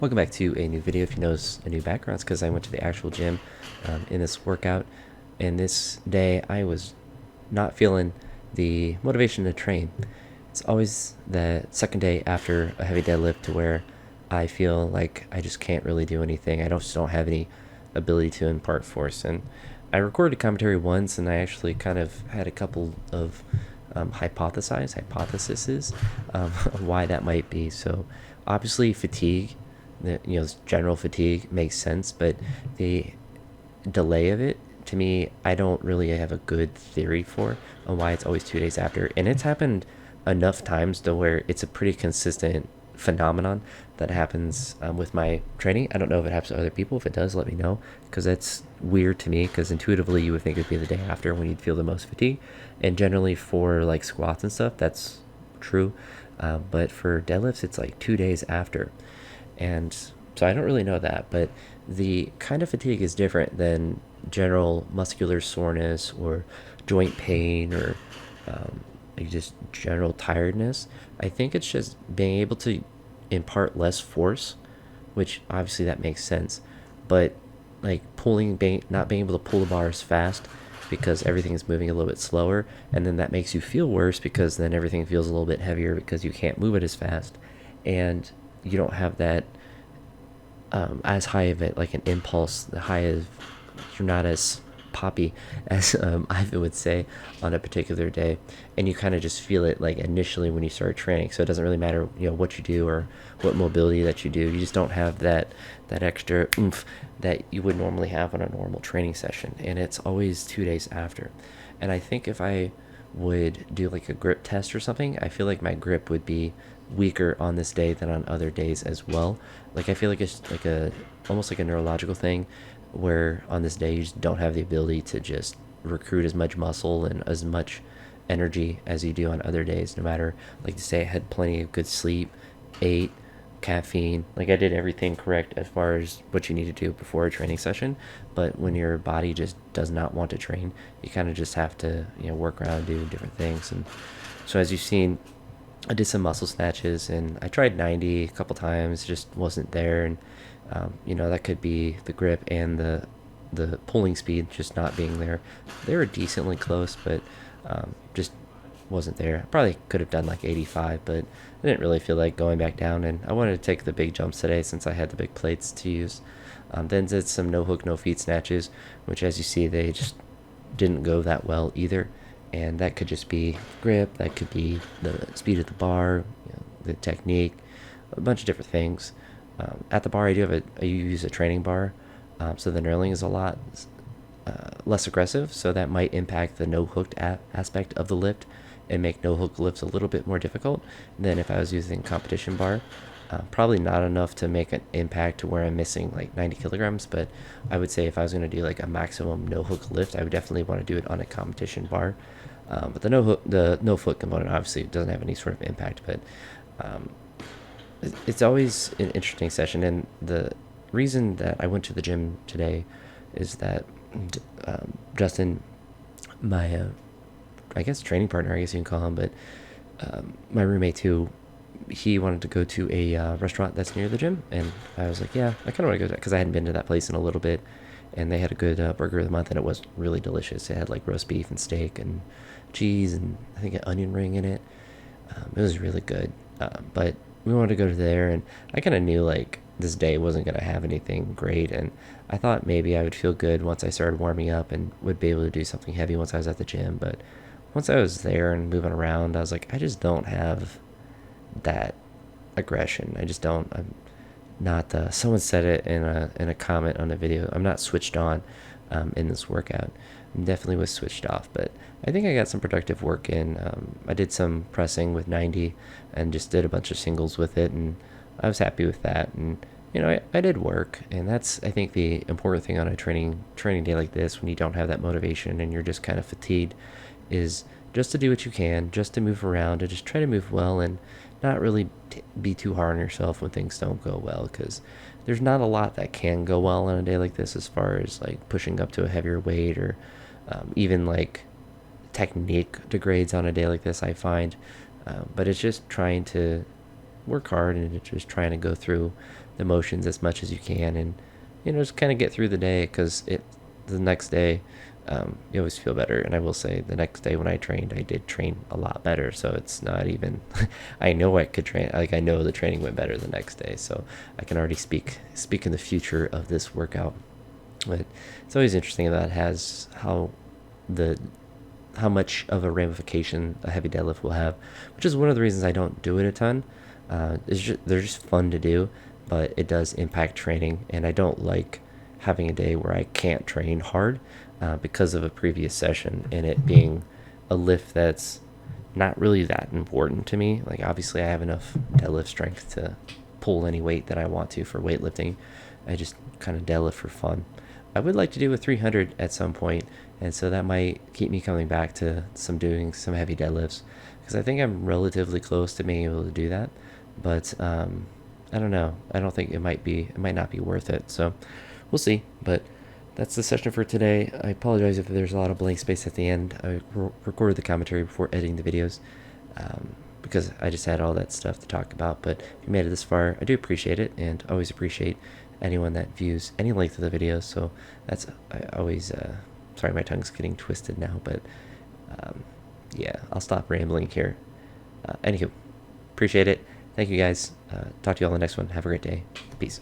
Welcome back to a new video. If you notice a new background, it's because I went to the actual gym in this workout. And this day, I was not feeling the motivation to train. It's always the second day after a heavy deadlift to where I feel like I just can't really do anything. I just don't have any ability to impart force. And I recorded commentary once, and I actually kind of had a couple of hypotheses of why that might be. So obviously fatigue, general fatigue makes sense, but the delay of it, to me, I don't really have a good theory for on why it's always 2 days after. And it's happened enough times to where it's a pretty consistent phenomenon that happens with my training. I don't know if it happens to other people. If it does, let me know, because that's weird to me, because intuitively you would think it'd be the day after when you'd feel the most fatigue. And generally for like squats and stuff, that's true. But for deadlifts, it's like 2 days after. And so I don't really know that, but the kind of fatigue is different than general muscular soreness or joint pain or like just general tiredness. I think it's just being able to impart less force, which obviously that makes sense, but like not being able to pull the bars fast because everything is moving a little bit slower, and then that makes you feel worse because then everything feels a little bit heavier because you can't move it as fast, and you don't have that as high of it, like an impulse, the high of, you're not as poppy as I would say on a particular day, and you kind of just feel it like initially when you start training. So it doesn't really matter, what you do or what mobility that you do. You just don't have that extra oomph that you would normally have on a normal training session, and it's always 2 days after. And I think if I would do like a grip test or something, I feel like my grip would be weaker on this day than on other days as well. Like I feel like it's like a almost like a neurological thing where on this day you just don't have the ability to just recruit as much muscle and as much energy as you do on other days, no matter, like, to say I had plenty of good sleep, ate, caffeine, like I did everything correct as far as what you need to do before a training session. But when your body just does not want to train, you kind of just have to work around, do different things. And so as you've seen, I did some muscle snatches, and I tried 90 a couple times, just wasn't there. And that could be the grip and the pulling speed just not being there. They were decently close, but just wasn't there. I probably could have done like 85, but I didn't really feel like going back down, and I wanted to take the big jumps today since I had the big plates to use. Then did some no hook, no feet snatches, which, as you see, they just didn't go that well either. And that could just be grip, that could be the speed of the bar, the technique, a bunch of different things. At the bar, I use a training bar, so the knurling is a lot less aggressive, so that might impact the no hooked aspect of the lift and make no hook lifts a little bit more difficult than if I was using competition bar. Probably not enough to make an impact to where I'm missing like 90 kilograms, but I would say if I was going to do like a maximum no hook lift, I would definitely want to do it on a competition bar. But the no foot component obviously doesn't have any sort of impact, but it's always an interesting session. And the reason that I went to the gym today is that Justin, my I guess training partner, I guess you can call him, but my roommate too, he wanted to go to a restaurant that's near the gym, and I was like, yeah, I kind of want to go to that because I hadn't been to that place in a little bit, and they had a good burger of the month, and it was really delicious. It had like roast beef and steak and cheese and I think an onion ring in it. It was really good, but we wanted to go to there, and I kind of knew like this day wasn't going to have anything great, and I thought maybe I would feel good once I started warming up and would be able to do something heavy once I was at the gym. But once I was there and moving around, I was like, I just don't have that aggression. I just don't. I'm not. Someone said it in a comment on a video. I'm not switched on in this workout. I definitely was switched off, but I think I got some productive work in. I did some pressing with 90 and just did a bunch of singles with it, and I was happy with that. And I did work, and that's, I think, the important thing on a training day like this when you don't have that motivation and you're just kind of fatigued, is just to do what you can, just to move around and just try to move well, and not really be too hard on yourself when things don't go well, because there's not a lot that can go well on a day like this as far as like pushing up to a heavier weight or even like technique degrades on a day like this, I find. But it's just trying to work hard and just trying to go through the motions as much as you can, and just kind of get through the day, because the next day, you always feel better. And I will say, the next day when I trained, I did train a lot better. So it's not even, I know I could train, like I know the training went better the next day. So I can already speak in the future of this workout. But it's always interesting that has how much of a ramification a heavy deadlift will have, which is one of the reasons I don't do it a ton. They're just fun to do, but it does impact training, and I don't like having a day where I can't train hard because of a previous session, and it being a lift that's not really that important to me. Like, obviously I have enough deadlift strength to pull any weight that I want to for weightlifting. I just kind of deadlift for fun. I would like to do a 300 at some point, and so that might keep me coming back to doing some heavy deadlifts, because I think I'm relatively close to being able to do that. But I don't know. I don't think it might not be worth it. So we'll see. But that's the session for today. I apologize if there's a lot of blank space at the end. I recorded the commentary before editing the videos, because I just had all that stuff to talk about. But if you made it this far, I do appreciate it, and always appreciate anyone that views any length of the videos. So I always, sorry, my tongue's getting twisted now, but yeah, I'll stop rambling here. Anywho, appreciate it. Thank you guys. Talk to you all in the next one. Have a great day. Peace.